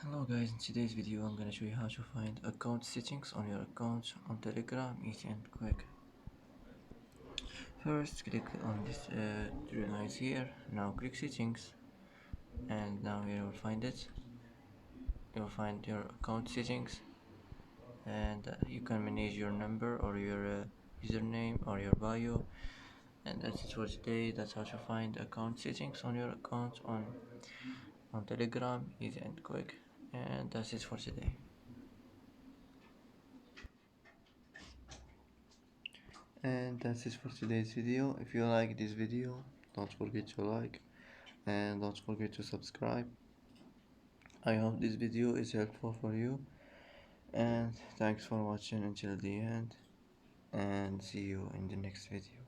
Hello guys, in today's video I'm gonna show you how to find account settings on your account on Telegram, easy and quick. First click on this three lines here, now click settings, and now you will find it. You will find your account settings, and you can manage your number or your username or your bio. And that's it for today. That's how to find account settings on your account on Telegram, easy and quick. And that's it for today. And that's it for today's video. If you like this video, don't forget to like and don't forget to subscribe. I hope this video is helpful for you, and thanks for watching until the end, and see you in the next video.